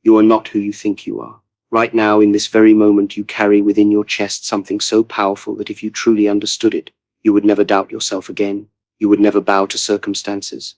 You are not who you think you are. Right now, in this very moment, you carry within your chest something so powerful that if you truly understood it, you would never doubt yourself again. You would never bow to circumstances.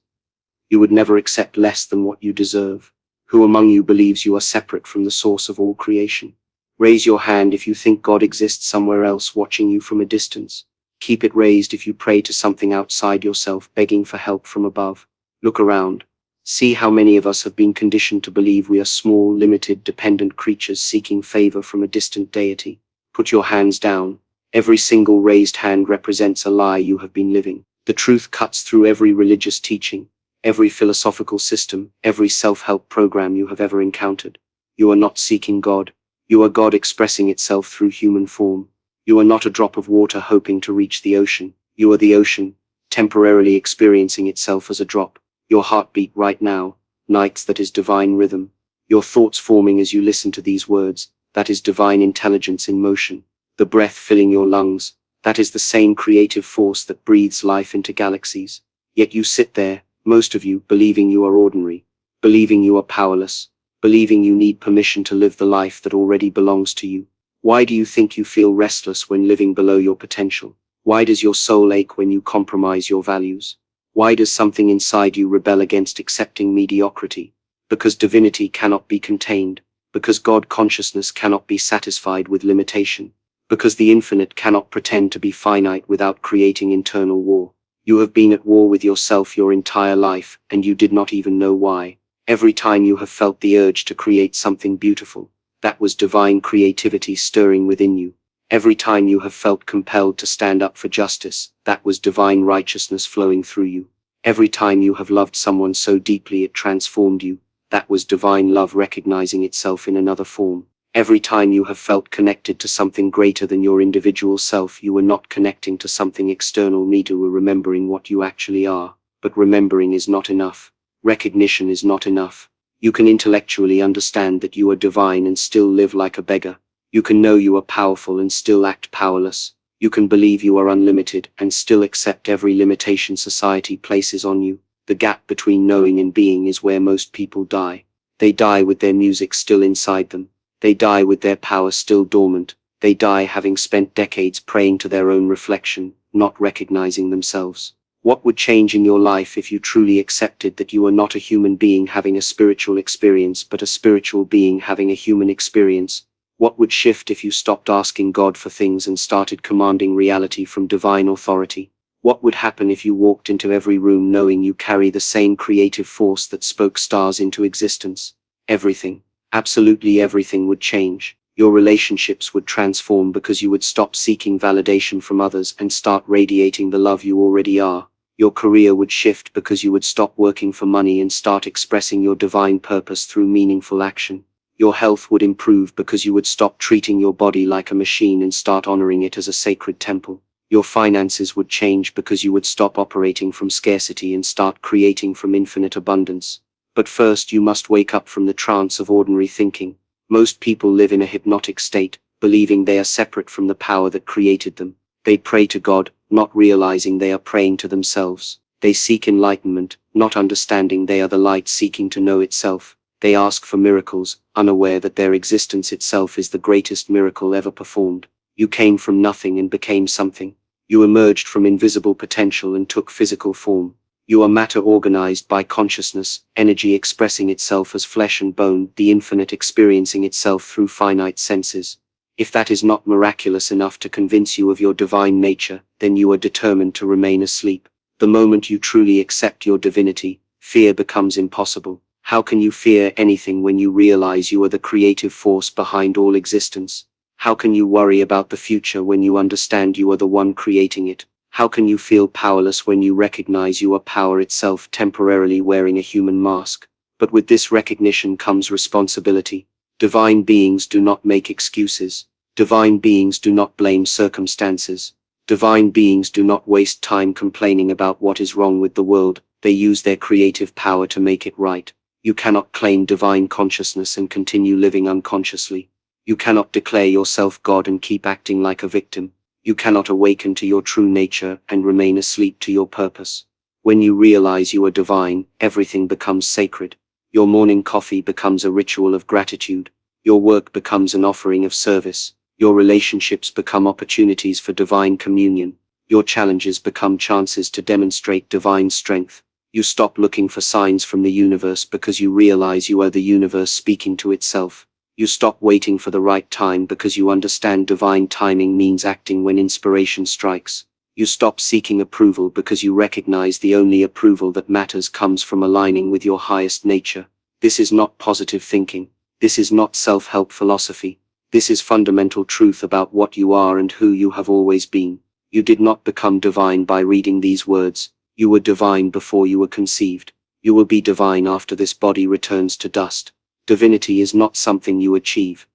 You would never accept less than what you deserve. Who among you believes you are separate from the source of all creation? Raise your hand if you think God exists somewhere else watching you from a distance. Keep it raised if you pray to something outside yourself, begging for help from above. Look around. See how many of us have been conditioned to believe we are small, limited, dependent creatures seeking favor from a distant deity. Put your hands down. Every single raised hand represents a lie you have been living. The truth cuts through every religious teaching, every philosophical system, every self-help program you have ever encountered. You are not seeking God. You are God expressing itself through human form. You are not a drop of water hoping to reach the ocean. You are the ocean, temporarily experiencing itself as a drop. Your heartbeat right now, nights, that is divine rhythm. Your thoughts forming as you listen to these words, that is divine intelligence in motion. The breath filling your lungs, that is the same creative force that breathes life into galaxies. Yet you sit there, most of you, believing you are ordinary, believing you are powerless, believing you need permission to live the life that already belongs to you. Why do you think you feel restless when living below your potential? Why does your soul ache when you compromise your values? Why does something inside you rebel against accepting mediocrity? Because divinity cannot be contained, because God consciousness cannot be satisfied with limitation, because the infinite cannot pretend to be finite without creating internal war. You have been at war with yourself your entire life, and you did not even know why. Every time you have felt the urge to create something beautiful, that was divine creativity stirring within you. Every time you have felt compelled to stand up for justice, that was divine righteousness flowing through you. Every time you have loved someone so deeply it transformed you, that was divine love recognizing itself in another form. Every time you have felt connected to something greater than your individual self, you were not connecting to something external, neither were remembering what you actually are. But remembering is not enough. Recognition is not enough. You can intellectually understand that you are divine and still live like a beggar. You can know you are powerful and still act powerless. You can believe you are unlimited and still accept every limitation society places on you. The gap between knowing and being is where most people die. They die with their music still inside them. They die with their power still dormant. They die having spent decades praying to their own reflection, not recognizing themselves. What would change in your life if you truly accepted that you are not a human being having a spiritual experience, but a spiritual being having a human experience? What would shift if you stopped asking God for things and started commanding reality from divine authority? What would happen if you walked into every room knowing you carry the same creative force that spoke stars into existence? Everything, absolutely everything would change. Your relationships would transform because you would stop seeking validation from others and start radiating the love you already are. Your career would shift because you would stop working for money and start expressing your divine purpose through meaningful action. Your health would improve because you would stop treating your body like a machine and start honoring it as a sacred temple. Your finances would change because you would stop operating from scarcity and start creating from infinite abundance. But first you must wake up from the trance of ordinary thinking. Most people live in a hypnotic state, believing they are separate from the power that created them. They pray to God, not realizing they are praying to themselves. They seek enlightenment, not understanding they are the light seeking to know itself. They ask for miracles, unaware that their existence itself is the greatest miracle ever performed. You came from nothing and became something. You emerged from invisible potential and took physical form. You are matter organized by consciousness, energy expressing itself as flesh and bone, the infinite experiencing itself through finite senses. If that is not miraculous enough to convince you of your divine nature, then you are determined to remain asleep. The moment you truly accept your divinity, fear becomes impossible. How can you fear anything when you realize you are the creative force behind all existence? How can you worry about the future when you understand you are the one creating it? How can you feel powerless when you recognize you are power itself, temporarily wearing a human mask? But with this recognition comes responsibility. Divine beings do not make excuses. Divine beings do not blame circumstances. Divine beings do not waste time complaining about what is wrong with the world. They use their creative power to make it right. You cannot claim divine consciousness and continue living unconsciously. You cannot declare yourself God and keep acting like a victim. You cannot awaken to your true nature and remain asleep to your purpose. When you realize you are divine, everything becomes sacred. Your morning coffee becomes a ritual of gratitude. Your work becomes an offering of service. Your relationships become opportunities for divine communion. Your challenges become chances to demonstrate divine strength. You stop looking for signs from the universe because you realize you are the universe speaking to itself. You stop waiting for the right time because you understand divine timing means acting when inspiration strikes. You stop seeking approval because you recognize the only approval that matters comes from aligning with your highest nature. This is not positive thinking. This is not self-help philosophy. This is fundamental truth about what you are and who you have always been. You did not become divine by reading these words. You were divine before you were conceived. You will be divine after this body returns to dust. Divinity is not something you achieve.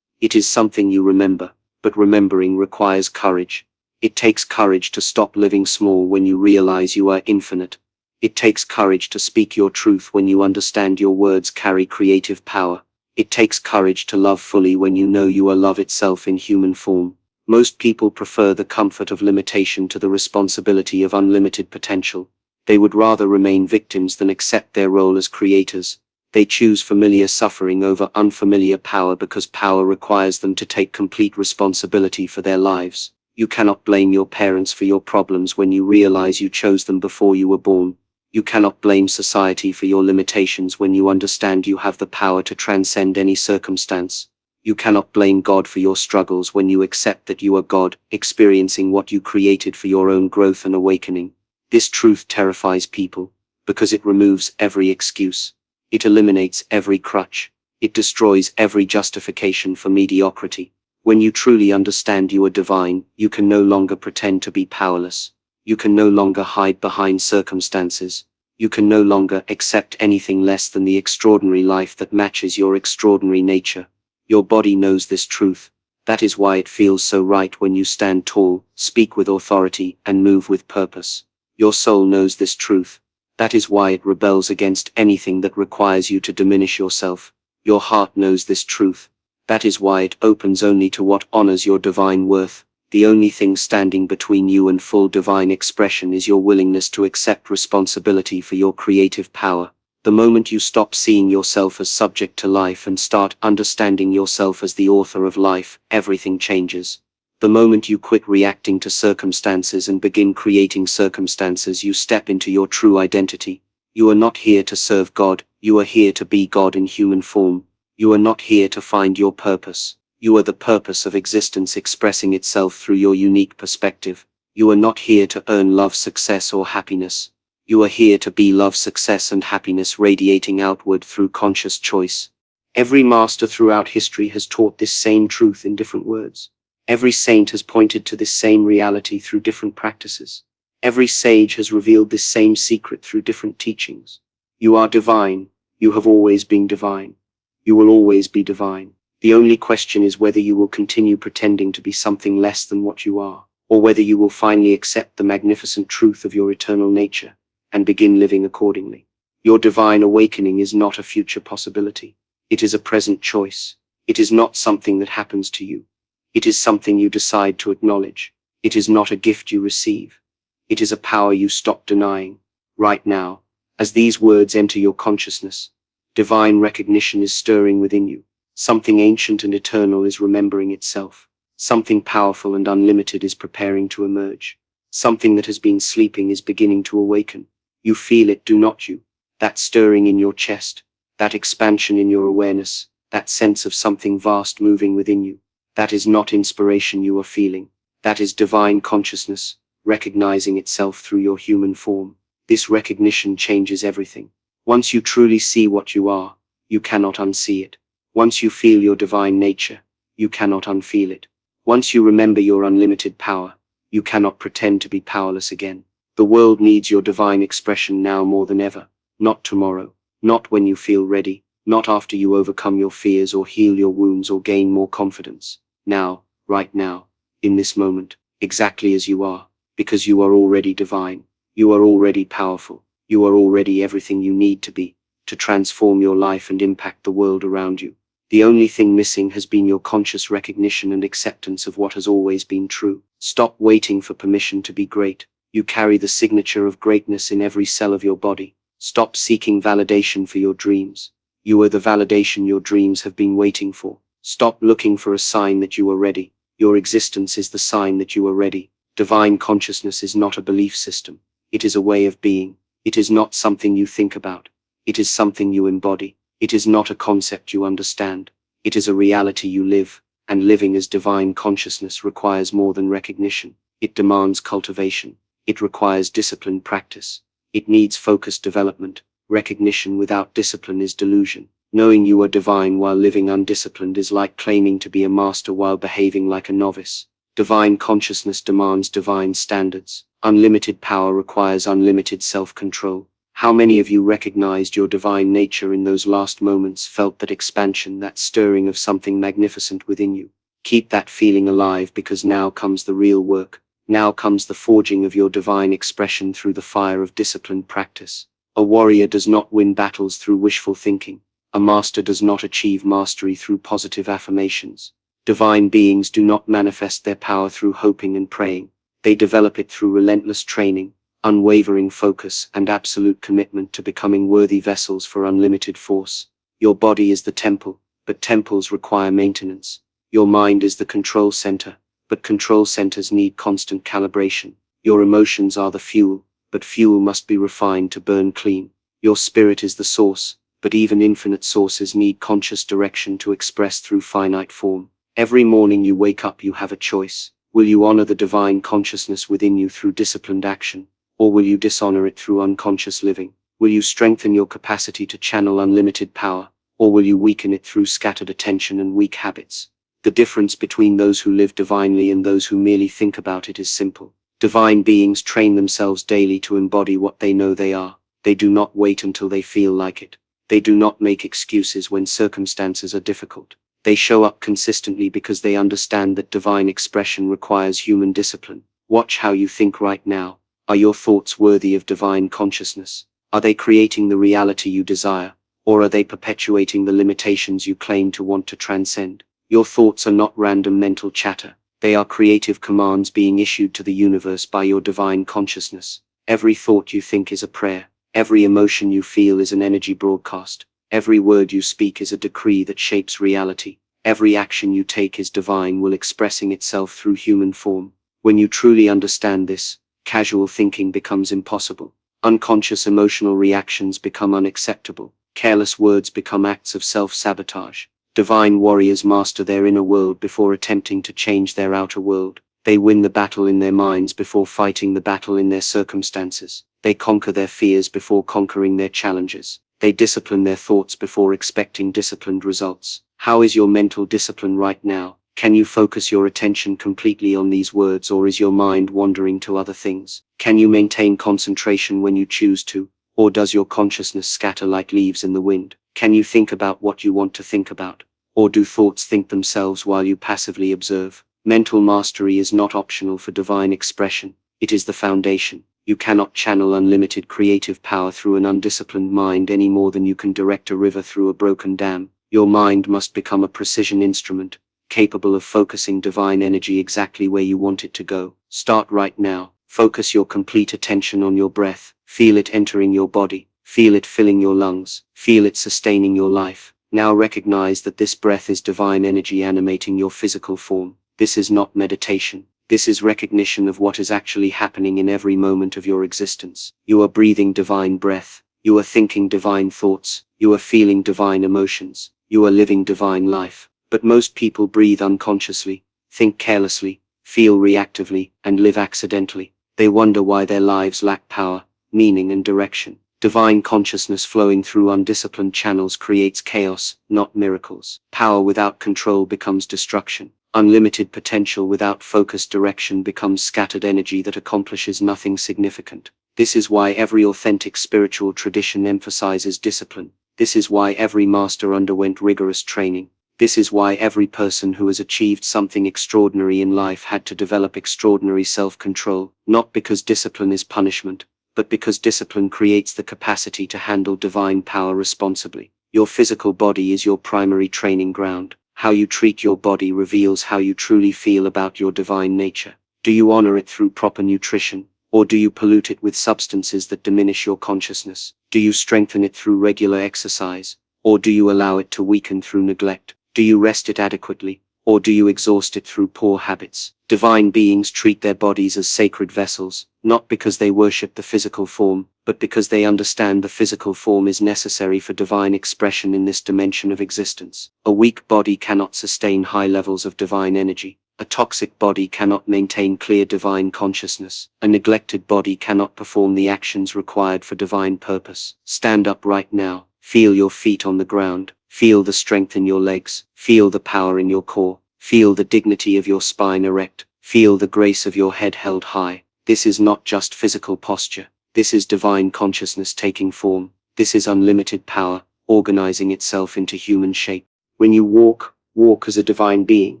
It is something you remember, but remembering requires courage. It takes courage to stop living small when you realize you are infinite. It takes courage to speak your truth when you understand your words carry creative power. It takes courage to love fully when you know you are love itself in human form. Most people prefer the comfort of limitation to the responsibility of unlimited potential. They would rather remain victims than accept their role as creators. They choose familiar suffering over unfamiliar power because power requires them to take complete responsibility for their lives. You cannot blame your parents for your problems when you realize you chose them before you were born. You cannot blame society for your limitations when you understand you have the power to transcend any circumstance. You cannot blame God for your struggles when you accept that you are God, experiencing what you created for your own growth and awakening. This truth terrifies people, because it removes every excuse. It eliminates every crutch. It destroys every justification for mediocrity. When you truly understand you are divine, you can no longer pretend to be powerless. You can no longer hide behind circumstances. You can no longer accept anything less than the extraordinary life that matches your extraordinary nature. Your body knows this truth. That is why it feels so right when you stand tall, speak with authority, and move with purpose. Your soul knows this truth. That is why it rebels against anything that requires you to diminish yourself. Your heart knows this truth. That is why it opens only to what honors your divine worth. The only thing standing between you and full divine expression is your willingness to accept responsibility for your creative power. The moment you stop seeing yourself as subject to life and start understanding yourself as the author of life, everything changes. The moment you quit reacting to circumstances and begin creating circumstances, you step into your true identity. You are not here to serve God, you are here to be God in human form. You are not here to find your purpose. You are the purpose of existence expressing itself through your unique perspective. You are not here to earn love, success, or happiness. You are here to be love, success, and happiness radiating outward through conscious choice. Every master throughout history has taught this same truth in different words. Every saint has pointed to this same reality through different practices. Every sage has revealed this same secret through different teachings. You are divine. You have always been divine. You will always be divine. The only question is whether you will continue pretending to be something less than what you are, or whether you will finally accept the magnificent truth of your eternal nature and begin living accordingly. Your divine awakening is not a future possibility. It is a present choice. It is not something that happens to you. It is something you decide to acknowledge. It is not a gift you receive. It is a power you stop denying. Right now, as these words enter your consciousness, divine recognition is stirring within you. Something ancient and eternal is remembering itself. Something powerful and unlimited is preparing to emerge. Something that has been sleeping is beginning to awaken. You feel it, do not you? That stirring in your chest, that expansion in your awareness, that sense of something vast moving within you. That is not inspiration you are feeling. That is divine consciousness, recognizing itself through your human form. This recognition changes everything. Once you truly see what you are, you cannot unsee it. Once you feel your divine nature, you cannot unfeel it. Once you remember your unlimited power, you cannot pretend to be powerless again. The world needs your divine expression now more than ever, not tomorrow, not when you feel ready, not after you overcome your fears or heal your wounds or gain more confidence. Now, right now, in this moment, exactly as you are, because you are already divine, you are already powerful, you are already everything you need to be, to transform your life and impact the world around you. The only thing missing has been your conscious recognition and acceptance of what has always been true. Stop waiting for permission to be great. You carry the signature of greatness in every cell of your body. Stop seeking validation for your dreams. You are the validation your dreams have been waiting for. Stop looking for a sign that you are ready. Your existence is the sign that you are ready. Divine consciousness is not a belief system. It is a way of being. It is not something you think about. It is something you embody. It is not a concept you understand. It is a reality you live, and living as divine consciousness requires more than recognition. It demands cultivation. It requires disciplined practice. It needs focused development. Recognition without discipline is delusion. Knowing you are divine while living undisciplined is like claiming to be a master while behaving like a novice. Divine consciousness demands divine standards. Unlimited power requires unlimited self-control. How many of you recognized your divine nature in those last moments, felt that expansion, that stirring of something magnificent within you? Keep that feeling alive, because now comes the real work. Now comes the forging of your divine expression through the fire of disciplined practice. A warrior does not win battles through wishful thinking. A master does not achieve mastery through positive affirmations. Divine beings do not manifest their power through hoping and praying. They develop it through relentless training, unwavering focus, and absolute commitment to becoming worthy vessels for unlimited force. Your body is the temple, but temples require maintenance. Your mind is the control center, but control centers need constant calibration. Your emotions are the fuel, but fuel must be refined to burn clean. Your spirit is the source, but even infinite sources need conscious direction to express through finite form. Every morning you wake up, you have a choice. Will you honor the divine consciousness within you through disciplined action, or will you dishonor it through unconscious living? Will you strengthen your capacity to channel unlimited power, or will you weaken it through scattered attention and weak habits? The difference between those who live divinely and those who merely think about it is simple. Divine beings train themselves daily to embody what they know they are. They do not wait until they feel like it. They do not make excuses when circumstances are difficult. They show up consistently because they understand that divine expression requires human discipline. Watch how you think right now. Are your thoughts worthy of divine consciousness? Are they creating the reality you desire, or are they perpetuating the limitations you claim to want to transcend? Your thoughts are not random mental chatter. They are creative commands being issued to the universe by your divine consciousness. Every thought you think is a prayer. Every emotion you feel is an energy broadcast. Every word you speak is a decree that shapes reality. Every action you take is divine will expressing itself through human form. When you truly understand this, casual thinking becomes impossible. Unconscious emotional reactions become unacceptable. Careless words become acts of self-sabotage. Divine warriors master their inner world before attempting to change their outer world. They win the battle in their minds before fighting the battle in their circumstances. They conquer their fears before conquering their challenges. They discipline their thoughts before expecting disciplined results. How is your mental discipline right now? Can you focus your attention completely on these words, or is your mind wandering to other things? Can you maintain concentration when you choose to, or does your consciousness scatter like leaves in the wind? Can you think about what you want to think about, or do thoughts think themselves while you passively observe? Mental mastery is not optional for divine expression. It is the foundation. You cannot channel unlimited creative power through an undisciplined mind any more than you can direct a river through a broken dam. Your mind must become a precision instrument, capable of focusing divine energy exactly where you want it to go. Start right now. Focus your complete attention on your breath. Feel it entering your body. Feel it filling your lungs. Feel it sustaining your life. Now recognize that this breath is divine energy animating your physical form. This is not meditation. This is recognition of what is actually happening in every moment of your existence. You are breathing divine breath. You are thinking divine thoughts. You are feeling divine emotions. You are living divine life. But most people breathe unconsciously, think carelessly, feel reactively, and live accidentally. They wonder why their lives lack power, meaning, and direction. Divine consciousness flowing through undisciplined channels creates chaos, not miracles. Power without control becomes destruction. Unlimited potential without focused direction becomes scattered energy that accomplishes nothing significant. This is why every authentic spiritual tradition emphasizes discipline. This is why every master underwent rigorous training. This is why every person who has achieved something extraordinary in life had to develop extraordinary self-control, not because discipline is punishment, but because discipline creates the capacity to handle divine power responsibly. Your physical body is your primary training ground. How you treat your body reveals how you truly feel about your divine nature. Do you honor it through proper nutrition, Or do you pollute it with substances that diminish your consciousness? Do you strengthen it through regular exercise? Or do you allow it to weaken through neglect? Do you rest it adequately? Or do you exhaust it through poor habits? Divine beings treat their bodies as sacred vessels, not because they worship the physical form, but because they understand the physical form is necessary for divine expression in this dimension of existence. A weak body cannot sustain high levels of divine energy. A toxic body cannot maintain clear divine consciousness. A neglected body cannot perform the actions required for divine purpose. Stand up right now. Feel your feet on the ground. Feel the strength in your legs. Feel the power in your core. Feel the dignity of your spine erect. Feel the grace of your head held high. This is not just physical posture. This is divine consciousness taking form. This is unlimited power, organizing itself into human shape. When you walk, walk as a divine being.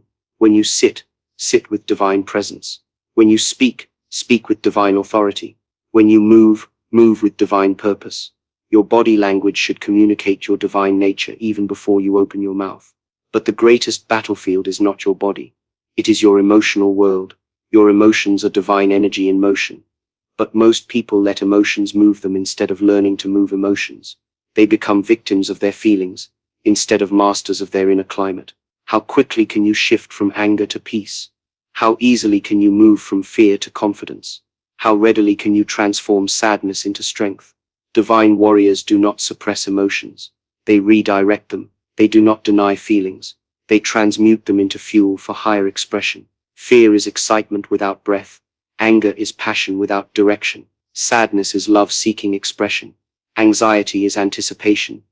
When you sit, sit with divine presence. When you speak, speak with divine authority. When you move, move with divine purpose. Your body language should communicate your divine nature even before you open your mouth. But the greatest battlefield is not your body. It is your emotional world. Your emotions are divine energy in motion. But most people let emotions move them instead of learning to move emotions. They become victims of their feelings, instead of masters of their inner climate. How quickly can you shift from anger to peace? How easily can you move from fear to confidence? How readily can you transform sadness into strength? Divine warriors do not suppress emotions. They redirect them. They do not deny feelings. They transmute them into fuel for higher expression. Fear is excitement without breath. Anger is passion without direction. Sadness is love seeking expression. Anxiety is anticipation,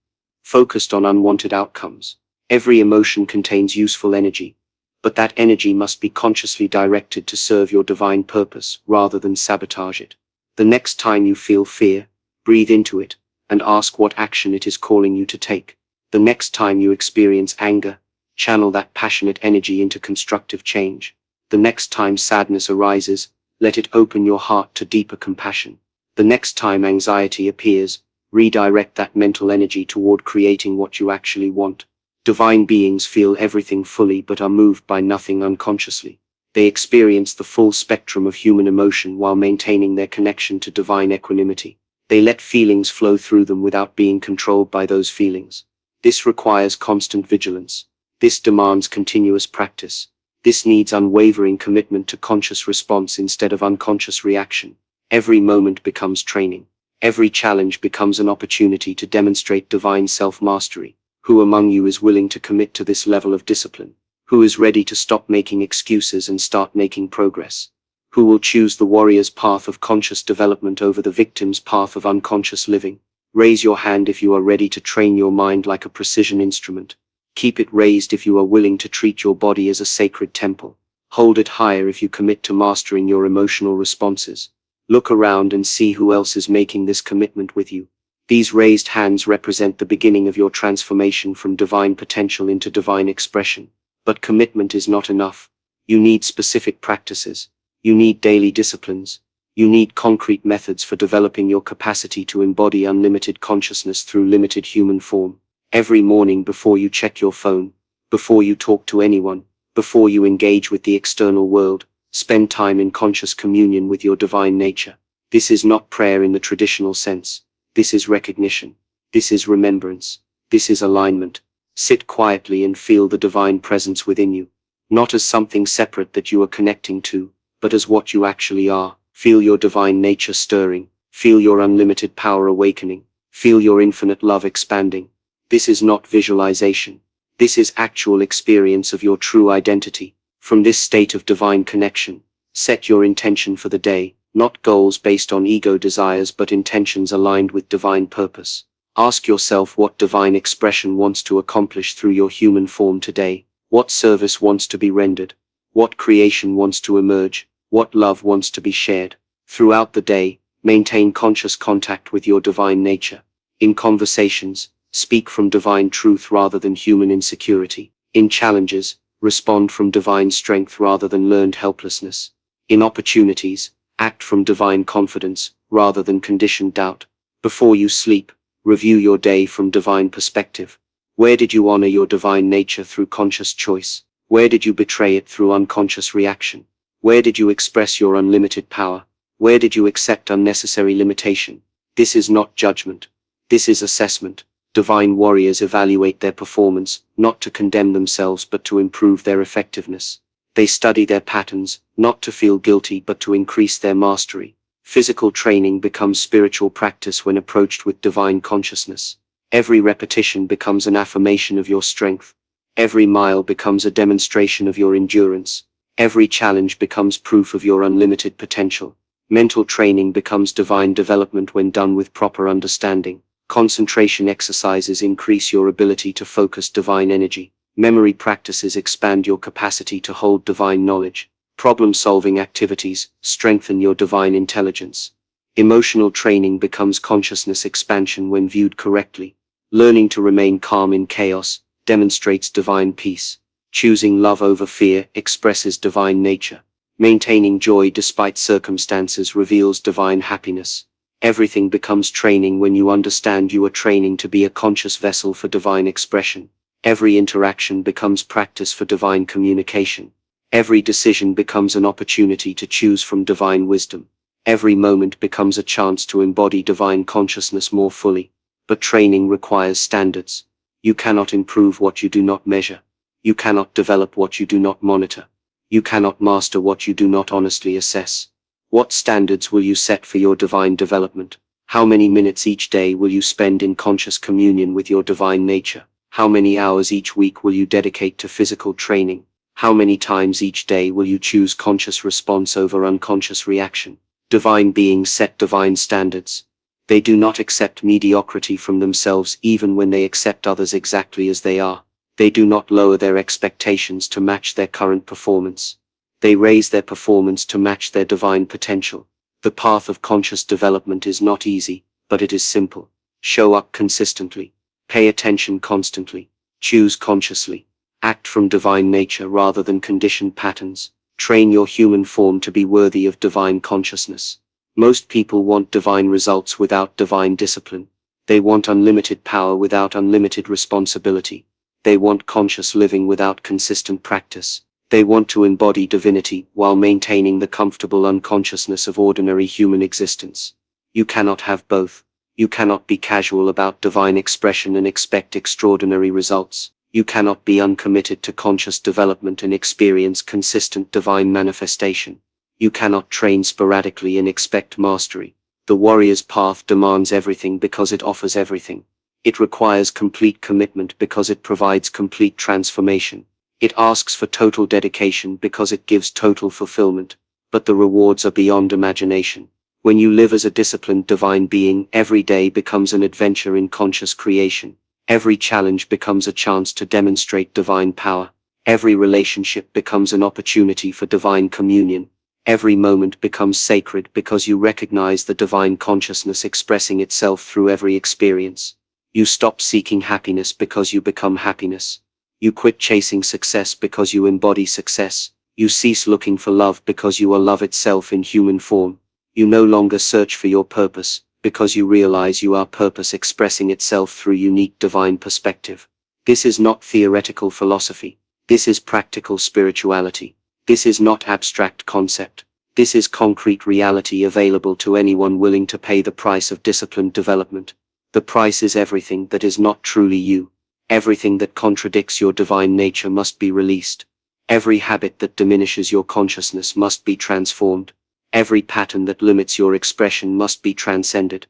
focused on unwanted outcomes. Every emotion contains useful energy, but that energy must be consciously directed to serve your divine purpose rather than sabotage it. The next time you feel fear, breathe into it and ask what action it is calling you to take. The next time you experience anger, channel that passionate energy into constructive change. The next time sadness arises, let it open your heart to deeper compassion. The next time anxiety appears, redirect that mental energy toward creating what you actually want. Divine beings feel everything fully but are moved by nothing unconsciously. They experience the full spectrum of human emotion while maintaining their connection to divine equanimity. They let feelings flow through them without being controlled by those feelings. This requires constant vigilance. This demands continuous practice. This needs unwavering commitment to conscious response instead of unconscious reaction. Every moment becomes training. Every challenge becomes an opportunity to demonstrate divine self-mastery. Who among you is willing to commit to this level of discipline? Who is ready to stop making excuses and start making progress? Who will choose the warrior's path of conscious development over the victim's path of unconscious living? Raise your hand if you are ready to train your mind like a precision instrument. Keep it raised if you are willing to treat your body as a sacred temple. Hold it higher if you commit to mastering your emotional responses. Look around and see who else is making this commitment with you. These raised hands represent the beginning of your transformation from divine potential into divine expression. But commitment is not enough. You need specific practices. You need daily disciplines. You need concrete methods for developing your capacity to embody unlimited consciousness through limited human form. Every morning before you check your phone, before you talk to anyone, before you engage with the external world, spend time in conscious communion with your divine nature. This is not prayer in the traditional sense. This is recognition. This is remembrance. This is alignment. Sit quietly and feel the divine presence within you, not as something separate that you are connecting to, but as what you actually are. Feel your divine nature stirring. Feel your unlimited power awakening. Feel your infinite love expanding. This is not visualization. This is actual experience of your true identity. From this state of divine connection, set your intention for the day, not goals based on ego desires but intentions aligned with divine purpose. Ask yourself what divine expression wants to accomplish through your human form today. What service wants to be rendered? What creation wants to emerge? What love wants to be shared? Throughout the day, maintain conscious contact with your divine nature. In conversations, speak from divine truth rather than human insecurity. In challenges, respond from divine strength rather than learned helplessness. In opportunities, act from divine confidence rather than conditioned doubt. Before you sleep, review your day from divine perspective. Where did you honor your divine nature through conscious choice? Where did you betray it through unconscious reaction? Where did you express your unlimited power? Where did you accept unnecessary limitation? This is not judgment. This is assessment. Divine warriors evaluate their performance, not to condemn themselves but to improve their effectiveness. They study their patterns, not to feel guilty but to increase their mastery. Physical training becomes spiritual practice when approached with divine consciousness. Every repetition becomes an affirmation of your strength. Every mile becomes a demonstration of your endurance. Every challenge becomes proof of your unlimited potential. Mental training becomes divine development when done with proper understanding. Concentration exercises increase your ability to focus divine energy. Memory practices expand your capacity to hold divine knowledge. Problem-solving activities strengthen your divine intelligence. Emotional training becomes consciousness expansion when viewed correctly. Learning to remain calm in chaos demonstrates divine peace. Choosing love over fear expresses divine nature. Maintaining joy despite circumstances reveals divine happiness. Everything becomes training when you understand you are training to be a conscious vessel for divine expression. Every interaction becomes practice for divine communication. Every decision becomes an opportunity to choose from divine wisdom. Every moment becomes a chance to embody divine consciousness more fully. But training requires standards. You cannot improve what you do not measure. You cannot develop what you do not monitor. You cannot master what you do not honestly assess. What standards will you set for your divine development? How many minutes each day will you spend in conscious communion with your divine nature? How many hours each week will you dedicate to physical training? How many times each day will you choose conscious response over unconscious reaction? Divine beings set divine standards. They do not accept mediocrity from themselves even when they accept others exactly as they are. They do not lower their expectations to match their current performance. They raise their performance to match their divine potential. The path of conscious development is not easy, but it is simple. Show up consistently. Pay attention constantly. Choose consciously. Act from divine nature rather than conditioned patterns. Train your human form to be worthy of divine consciousness. Most people want divine results without divine discipline. They want unlimited power without unlimited responsibility. They want conscious living without consistent practice. They want to embody divinity while maintaining the comfortable unconsciousness of ordinary human existence. You cannot have both. You cannot be casual about divine expression and expect extraordinary results. You cannot be uncommitted to conscious development and experience consistent divine manifestation. You cannot train sporadically and expect mastery. The warrior's path demands everything because it offers everything. It requires complete commitment because it provides complete transformation. It asks for total dedication because it gives total fulfillment. But the rewards are beyond imagination. When you live as a disciplined divine being, every day becomes an adventure in conscious creation. Every challenge becomes a chance to demonstrate divine power. Every relationship becomes an opportunity for divine communion. Every moment becomes sacred because you recognize the divine consciousness expressing itself through every experience. You stop seeking happiness because you become happiness. You quit chasing success because you embody success. You cease looking for love because you are love itself in human form. You no longer search for your purpose, because you realize you are purpose expressing itself through unique divine perspective. This is not theoretical philosophy. This is practical spirituality. This is not abstract concept. This is concrete reality available to anyone willing to pay the price of disciplined development. The price is everything that is not truly you. Everything that contradicts your divine nature must be released. Every habit that diminishes your consciousness must be transformed. Every pattern that limits your expression must be transcended.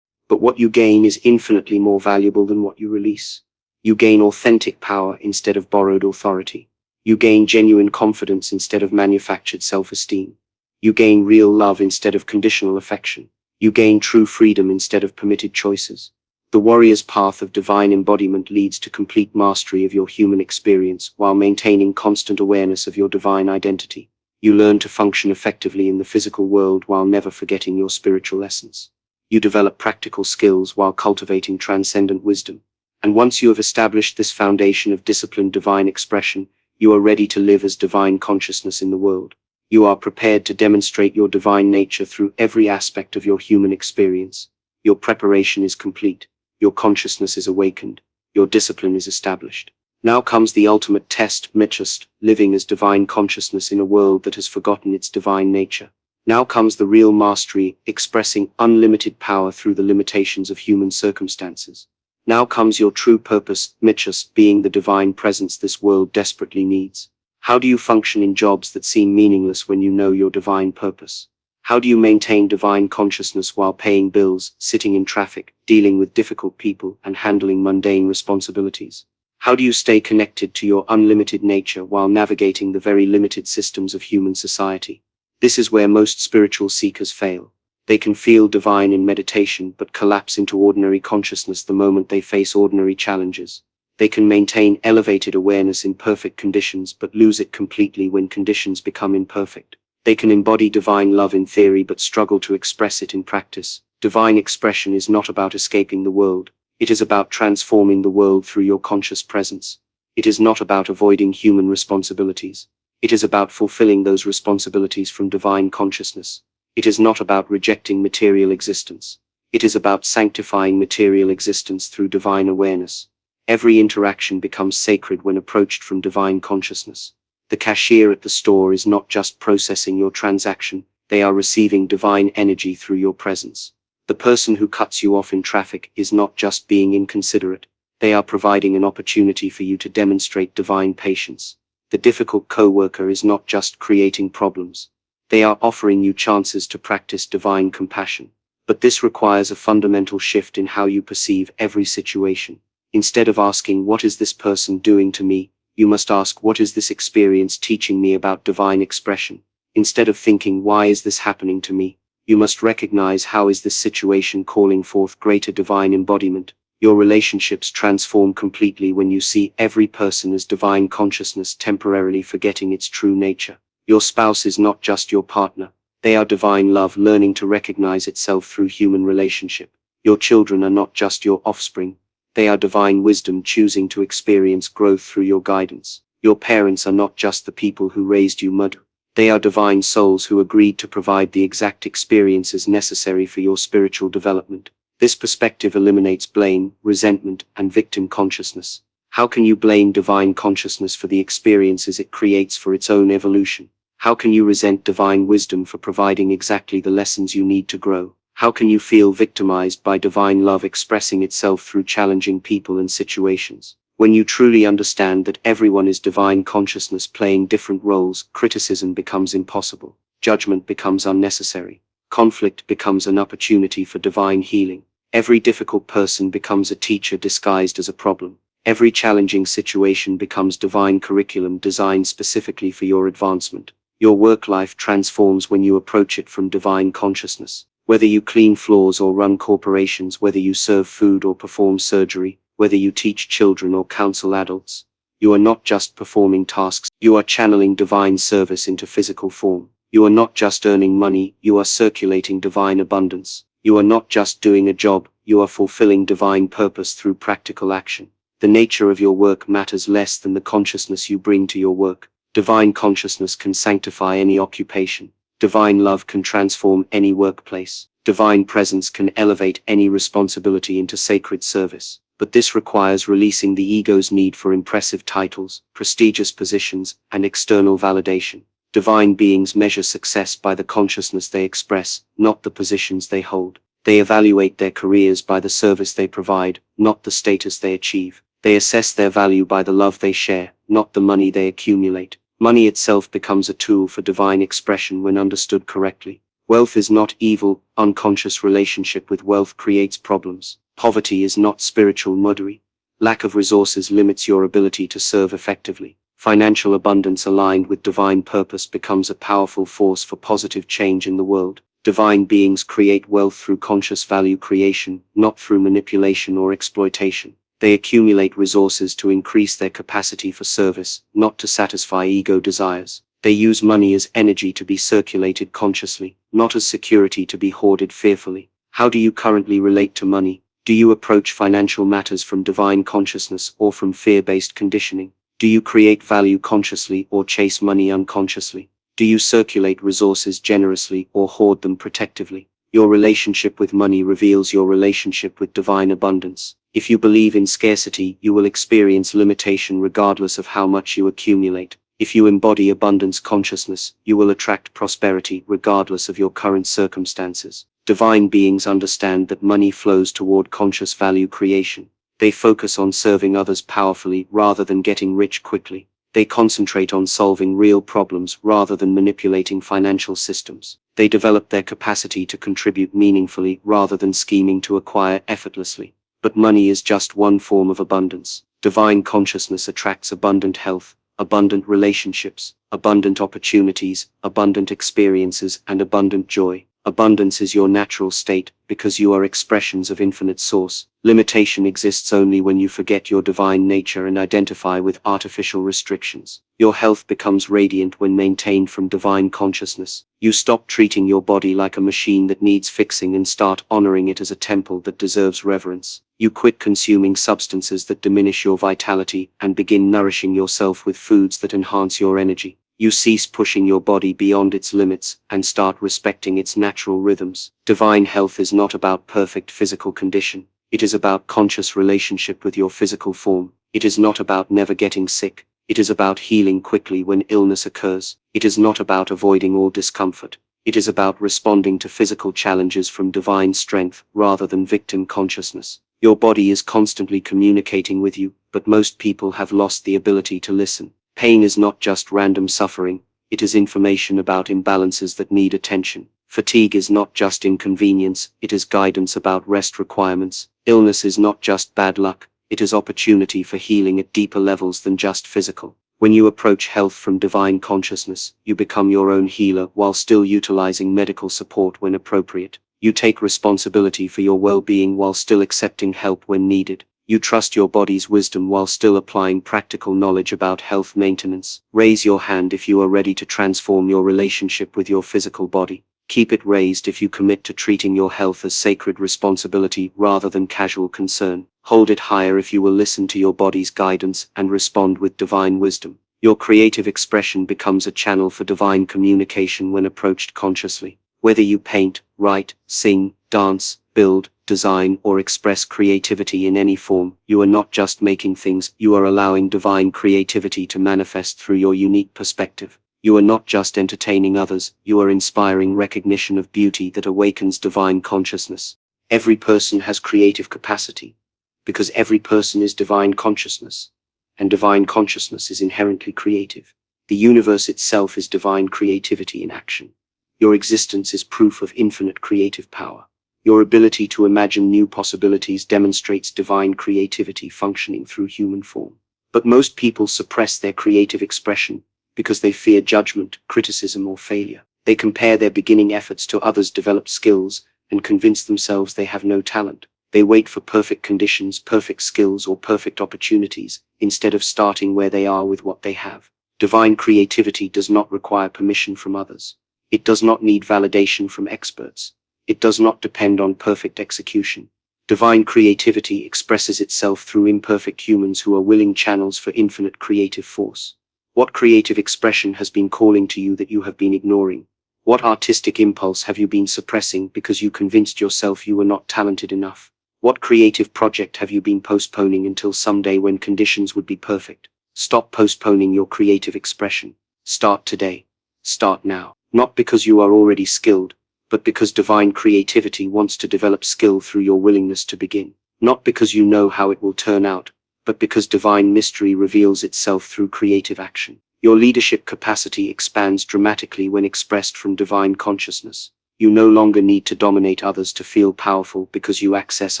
But what you gain is infinitely more valuable than what you release. You gain authentic power instead of borrowed authority. You gain genuine confidence instead of manufactured self-esteem. You gain real love instead of conditional affection. You gain true freedom instead of permitted choices. The warrior's path of divine embodiment leads to complete mastery of your human experience while maintaining constant awareness of your divine identity. You learn to function effectively in the physical world while never forgetting your spiritual essence. You develop practical skills while cultivating transcendent wisdom. And once you have established this foundation of disciplined divine expression, you are ready to live as divine consciousness in the world. You are prepared to demonstrate your divine nature through every aspect of your human experience. Your preparation is complete. Your consciousness is awakened. Your discipline is established. Now comes the ultimate test, living as divine consciousness in a world that has forgotten its divine nature. Now comes the real mastery, expressing unlimited power through the limitations of human circumstances. Now comes your true purpose, mitos, being the divine presence this world desperately needs. How do you function in jobs that seem meaningless when you know your divine purpose? How do you maintain divine consciousness while paying bills, sitting in traffic, dealing with difficult people, and handling mundane responsibilities? How do you stay connected to your unlimited nature while navigating the very limited systems of human society? This is where most spiritual seekers fail. They can feel divine in meditation but collapse into ordinary consciousness the moment they face ordinary challenges. They can maintain elevated awareness in perfect conditions but lose it completely when conditions become imperfect. They can embody divine love in theory but struggle to express it in practice. Divine expression is not about escaping the world. It is about transforming the world through your conscious presence. It is not about avoiding human responsibilities. It is about fulfilling those responsibilities from divine consciousness. It is not about rejecting material existence. It is about sanctifying material existence through divine awareness. Every interaction becomes sacred when approached from divine consciousness. The cashier at the store is not just processing your transaction, they are receiving divine energy through your presence. The person who cuts you off in traffic is not just being inconsiderate, they are providing an opportunity for you to demonstrate divine patience. The difficult co-worker is not just creating problems, they are offering you chances to practice divine compassion. But this requires a fundamental shift in how you perceive every situation. Instead of asking, "What is this person doing to me?" you must ask, "What is this experience teaching me about divine expression?" Instead of thinking, "Why is this happening to me?" you must recognize, "How is this situation calling forth greater divine embodiment?" Your relationships transform completely when you see every person as divine consciousness temporarily forgetting its true nature. Your spouse is not just your partner. They are divine love learning to recognize itself through human relationship. Your children are not just your offspring. They are divine wisdom choosing to experience growth through your guidance. Your parents are not just the people who raised you, mud. They are divine souls who agreed to provide the exact experiences necessary for your spiritual development. This perspective eliminates blame, resentment, and victim consciousness. How can you blame divine consciousness for the experiences it creates for its own evolution? How can you resent divine wisdom for providing exactly the lessons you need to grow? How can you feel victimized by divine love expressing itself through challenging people and situations? When you truly understand that everyone is divine consciousness playing different roles, criticism becomes impossible, judgment becomes unnecessary, conflict becomes an opportunity for divine healing. Every difficult person becomes a teacher disguised as a problem. Every challenging situation becomes divine curriculum designed specifically for your advancement. Your work life transforms when you approach it from divine consciousness. Whether you clean floors or run corporations, whether you serve food or perform surgery, whether you teach children or counsel adults, you are not just performing tasks, you are channeling divine service into physical form. You are not just earning money, you are circulating divine abundance. You are not just doing a job, you are fulfilling divine purpose through practical action. The nature of your work matters less than the consciousness you bring to your work. Divine consciousness can sanctify any occupation. Divine love can transform any workplace. Divine presence can elevate any responsibility into sacred service. But this requires releasing the ego's need for impressive titles, prestigious positions, and external validation. Divine beings measure success by the consciousness they express, not the positions they hold. They evaluate their careers by the service they provide, not the status they achieve. They assess their value by the love they share, not the money they accumulate. Money itself becomes a tool for divine expression when understood correctly. Wealth is not evil. Unconscious relationship with wealth creates problems. Poverty is not spiritual muddery. Lack of resources limits your ability to serve effectively. Financial abundance aligned with divine purpose becomes a powerful force for positive change in the world. Divine beings create wealth through conscious value creation, not through manipulation or exploitation. They accumulate resources to increase their capacity for service, not to satisfy ego desires. They use money as energy to be circulated consciously, not as security to be hoarded fearfully. How do you currently relate to money? Do you approach financial matters from divine consciousness or from fear-based conditioning? Do you create value consciously or chase money unconsciously? Do you circulate resources generously or hoard them protectively? Your relationship with money reveals your relationship with divine abundance. If you believe in scarcity, you will experience limitation regardless of how much you accumulate. If you embody abundance consciousness, you will attract prosperity regardless of your current circumstances. Divine beings understand that money flows toward conscious value creation. They focus on serving others powerfully rather than getting rich quickly. They concentrate on solving real problems rather than manipulating financial systems. They develop their capacity to contribute meaningfully rather than scheming to acquire effortlessly. But money is just one form of abundance. Divine consciousness attracts abundant health, abundant relationships, abundant opportunities, abundant experiences, and abundant joy. Abundance is your natural state, because you are expressions of infinite source. Limitation exists only when you forget your divine nature and identify with artificial restrictions. Your health becomes radiant when maintained from divine consciousness. You stop treating your body like a machine that needs fixing and start honoring it as a temple that deserves reverence. You quit consuming substances that diminish your vitality and begin nourishing yourself with foods that enhance your energy. You cease pushing your body beyond its limits and start respecting its natural rhythms. Divine health is not about perfect physical condition. It is about conscious relationship with your physical form. It is not about never getting sick. It is about healing quickly when illness occurs. It is not about avoiding all discomfort. It is about responding to physical challenges from divine strength rather than victim consciousness. Your body is constantly communicating with you, but most people have lost the ability to listen. Pain is not just random suffering, it is information about imbalances that need attention. Fatigue is not just inconvenience, it is guidance about rest requirements. Illness is not just bad luck, it is opportunity for healing at deeper levels than just physical. When you approach health from divine consciousness, you become your own healer while still utilizing medical support when appropriate. You take responsibility for your well-being while still accepting help when needed. You trust your body's wisdom while still applying practical knowledge about health maintenance. Raise your hand if you are ready to transform your relationship with your physical body. Keep it raised if you commit to treating your health as sacred responsibility rather than casual concern. Hold it higher if you will listen to your body's guidance and respond with divine wisdom. Your creative expression becomes a channel for divine communication when approached consciously. Whether you paint, write, sing, dance, build, design, or express creativity in any form, you are not just making things, you are allowing divine creativity to manifest through your unique perspective. You are not just entertaining others, you are inspiring recognition of beauty that awakens divine consciousness. Every person has creative capacity, because every person is divine consciousness, and divine consciousness is inherently creative. The universe itself is divine creativity in action. Your existence is proof of infinite creative power. Your ability to imagine new possibilities demonstrates divine creativity functioning through human form. But most people suppress their creative expression because they fear judgment, criticism, or failure. They compare their beginning efforts to others' developed skills and convince themselves they have no talent. They wait for perfect conditions, perfect skills, or perfect opportunities instead of starting where they are with what they have. Divine creativity does not require permission from others. It does not need validation from experts. It does not depend on perfect execution. Divine creativity expresses itself through imperfect humans who are willing channels for infinite creative force. What creative expression has been calling to you that you have been ignoring? What artistic impulse have you been suppressing because you convinced yourself you were not talented enough? What creative project have you been postponing until someday when conditions would be perfect? Stop postponing your creative expression. Start today. Start now. Not because you are already skilled, but because divine creativity wants to develop skill through your willingness to begin. Not because you know how it will turn out, but because divine mystery reveals itself through creative action. Your leadership capacity expands dramatically when expressed from divine consciousness. You no longer need to dominate others to feel powerful because you access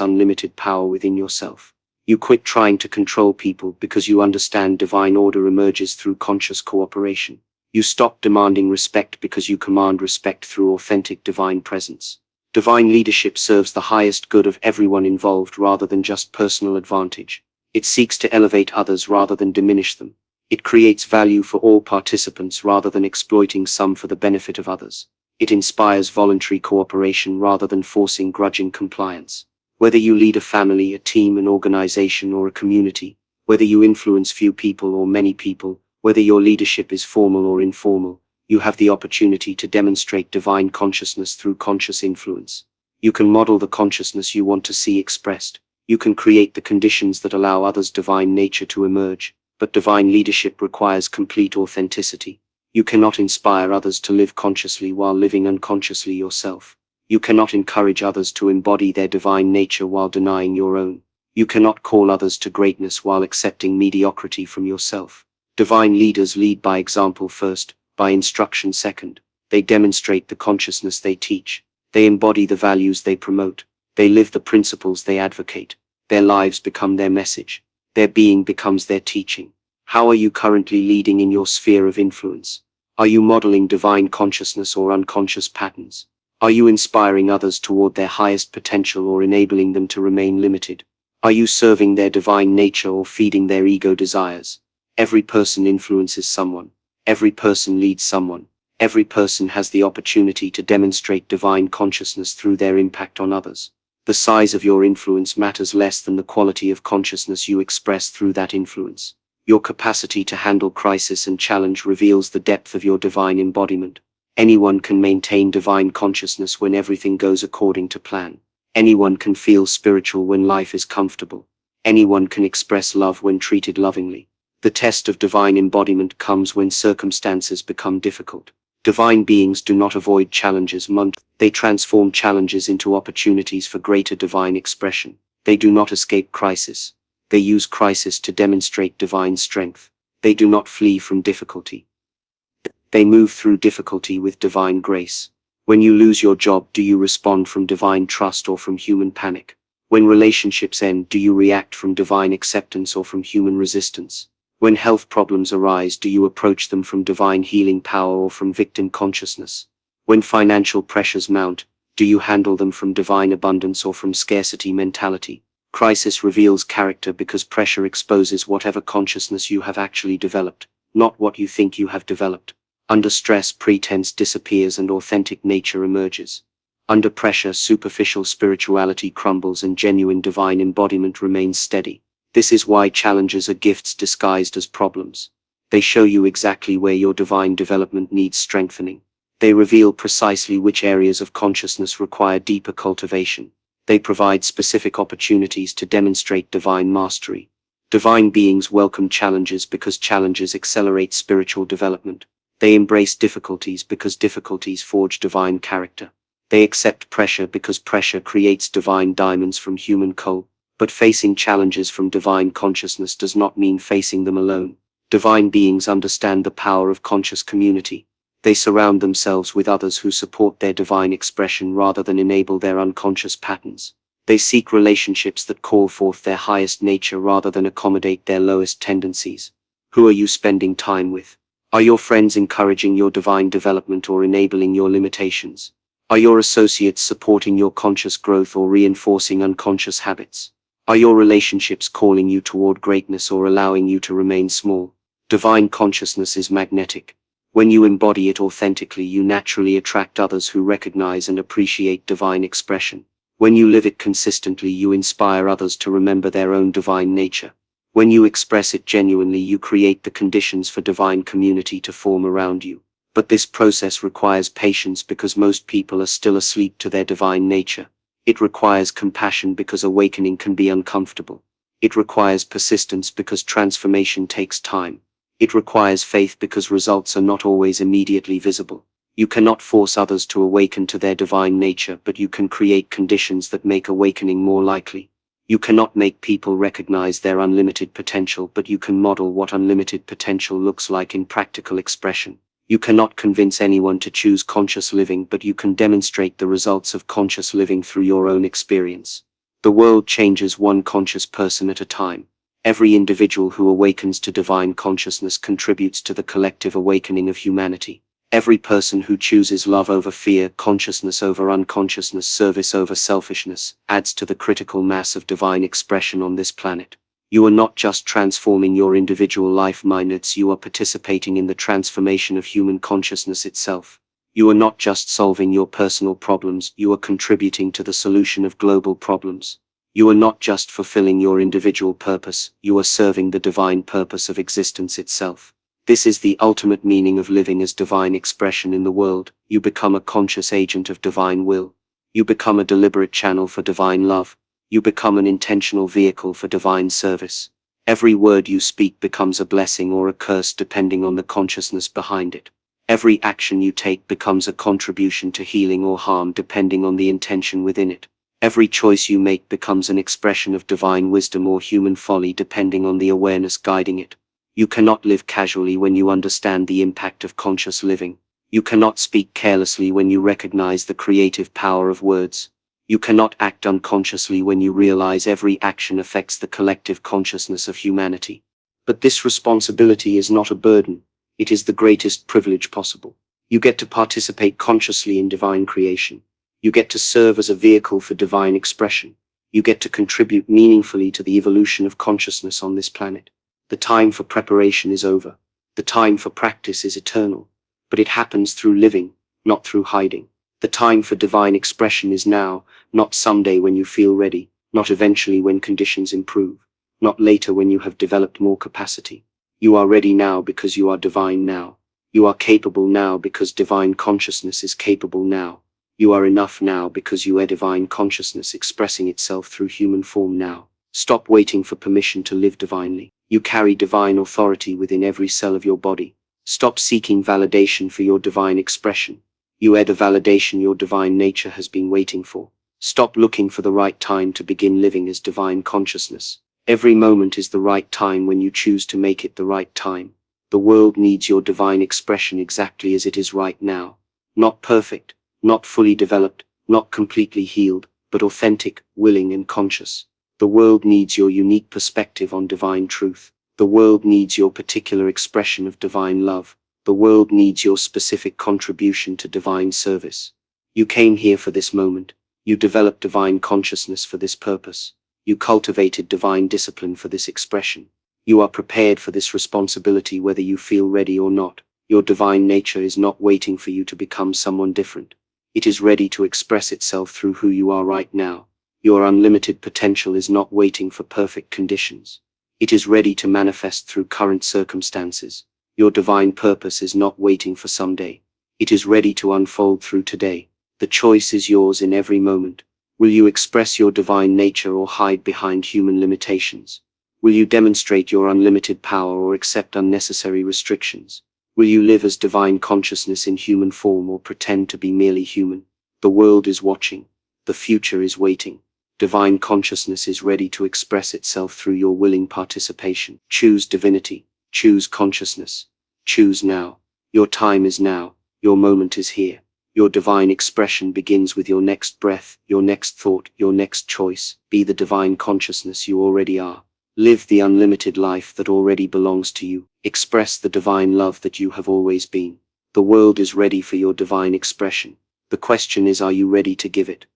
unlimited power within yourself. You quit trying to control people because you understand divine order emerges through conscious cooperation. You stop demanding respect because you command respect through authentic divine presence. Divine leadership serves the highest good of everyone involved rather than just personal advantage. It seeks to elevate others rather than diminish them. It creates value for all participants rather than exploiting some for the benefit of others. It inspires voluntary cooperation rather than forcing grudging compliance. Whether you lead a family, a team, an organization, or a community, whether you influence few people or many people, whether your leadership is formal or informal, you have the opportunity to demonstrate divine consciousness through conscious influence. You can model the consciousness you want to see expressed. You can create the conditions that allow others' divine nature to emerge. but divine leadership requires complete authenticity. You cannot inspire others to live consciously while living unconsciously yourself. You cannot encourage others to embody their divine nature while denying your own. You cannot call others to greatness while accepting mediocrity from yourself. Divine leaders lead by example first, by instruction second. They demonstrate the consciousness they teach. They embody the values they promote. They live the principles they advocate. Their lives become their message. Their being becomes their teaching. How are you currently leading in your sphere of influence? Are you modeling divine consciousness or unconscious patterns? Are you inspiring others toward their highest potential or enabling them to remain limited? Are you serving their divine nature or feeding their ego desires? Every person influences someone. Every person leads someone. Every person has the opportunity to demonstrate divine consciousness through their impact on others. The size of your influence matters less than the quality of consciousness you express through that influence. Your capacity to handle crisis and challenge reveals the depth of your divine embodiment. Anyone can maintain divine consciousness when everything goes according to plan. Anyone can feel spiritual when life is comfortable. Anyone can express love when treated lovingly. The test of divine embodiment comes when circumstances become difficult. Divine beings do not avoid challenges, they transform challenges into opportunities for greater divine expression. They do not escape crisis. They use crisis to demonstrate divine strength. They do not flee from difficulty. They move through difficulty with divine grace. When you lose your job, do you respond from divine trust or from human panic? When relationships end, do you react from divine acceptance or from human resistance? When health problems arise, do you approach them from divine healing power or from victim consciousness? When financial pressures mount, do you handle them from divine abundance or from scarcity mentality? Crisis reveals character because pressure exposes whatever consciousness you have actually developed, not what you think you have developed. Under stress, pretense disappears and authentic nature emerges. Under pressure, superficial spirituality crumbles and genuine divine embodiment remains steady. This is why challenges are gifts disguised as problems. They show you exactly where your divine development needs strengthening. They reveal precisely which areas of consciousness require deeper cultivation. They provide specific opportunities to demonstrate divine mastery. Divine beings welcome challenges because challenges accelerate spiritual development. They embrace difficulties because difficulties forge divine character. They accept pressure because pressure creates divine diamonds from human coal. But facing challenges from divine consciousness does not mean facing them alone. Divine beings understand the power of conscious community. They surround themselves with others who support their divine expression rather than enable their unconscious patterns. They seek relationships that call forth their highest nature rather than accommodate their lowest tendencies. Who are you spending time with? Are your friends encouraging your divine development or enabling your limitations? Are your associates supporting your conscious growth or reinforcing unconscious habits? Are your relationships calling you toward greatness or allowing you to remain small? Divine consciousness is magnetic. When you embody it authentically, you naturally attract others who recognize and appreciate divine expression. When you live it consistently, you inspire others to remember their own divine nature. When you express it genuinely, you create the conditions for divine community to form around you. But this process requires patience because most people are still asleep to their divine nature. It requires compassion because awakening can be uncomfortable. It requires persistence because transformation takes time. It requires faith because results are not always immediately visible. You cannot force others to awaken to their divine nature, but you can create conditions that make awakening more likely. You cannot make people recognize their unlimited potential, but you can model what unlimited potential looks like in practical expression. You cannot convince anyone to choose conscious living, but you can demonstrate the results of conscious living through your own experience. The world changes one conscious person at a time. Every individual who awakens to divine consciousness contributes to the collective awakening of humanity. Every person who chooses love over fear, consciousness over unconsciousness, service over selfishness, adds to the critical mass of divine expression on this planet. You are not just transforming your individual life minutes, you are participating in the transformation of human consciousness itself. You are not just solving your personal problems, you are contributing to the solution of global problems. You are not just fulfilling your individual purpose, you are serving the divine purpose of existence itself. This is the ultimate meaning of living as divine expression in the world. You become a conscious agent of divine will. You become a deliberate channel for divine love. You become an intentional vehicle for divine service. Every word you speak becomes a blessing or a curse depending on the consciousness behind it. Every action you take becomes a contribution to healing or harm depending on the intention within it. Every choice you make becomes an expression of divine wisdom or human folly depending on the awareness guiding it. You cannot live casually when you understand the impact of conscious living. You cannot speak carelessly when you recognize the creative power of words. You cannot act unconsciously when you realize every action affects the collective consciousness of humanity. But this responsibility is not a burden, it is the greatest privilege possible. You get to participate consciously in divine creation. You get to serve as a vehicle for divine expression. You get to contribute meaningfully to the evolution of consciousness on this planet. The time for preparation is over. The time for practice is eternal. But it happens through living, not through hiding. The time for divine expression is now, not someday when you feel ready, not eventually when conditions improve, not later when you have developed more capacity. You are ready now because you are divine now. You are capable now because divine consciousness is capable now. You are enough now because you are divine consciousness expressing itself through human form now. Stop waiting for permission to live divinely. You carry divine authority within every cell of your body. Stop seeking validation for your divine expression. You are the validation your divine nature has been waiting for. Stop looking for the right time to begin living as divine consciousness. Every moment is the right time when you choose to make it the right time. The world needs your divine expression exactly as it is right now. Not perfect, not fully developed, not completely healed, but authentic, willing and conscious. The world needs your unique perspective on divine truth. The world needs your particular expression of divine love. The world needs your specific contribution to divine service. You came here for this moment. You developed divine consciousness for this purpose. You cultivated divine discipline for this expression. You are prepared for this responsibility whether you feel ready or not. Your divine nature is not waiting for you to become someone different. It is ready to express itself through who you are right now. Your unlimited potential is not waiting for perfect conditions. It is ready to manifest through current circumstances. Your divine purpose is not waiting for someday. It is ready to unfold through today. The choice is yours in every moment. Will you express your divine nature or hide behind human limitations? Will you demonstrate your unlimited power or accept unnecessary restrictions? Will you live as divine consciousness in human form or pretend to be merely human? The world is watching. The future is waiting. Divine consciousness is ready to express itself through your willing participation. Choose divinity. Choose consciousness. Choose now. Your time is now. Your moment is here. Your divine expression begins with your next breath, your next thought, your next choice. Be the divine consciousness you already are. Live the unlimited life that already belongs to you. Express the divine love that you have always been. The world is ready for your divine expression. The question is, are you ready to give it?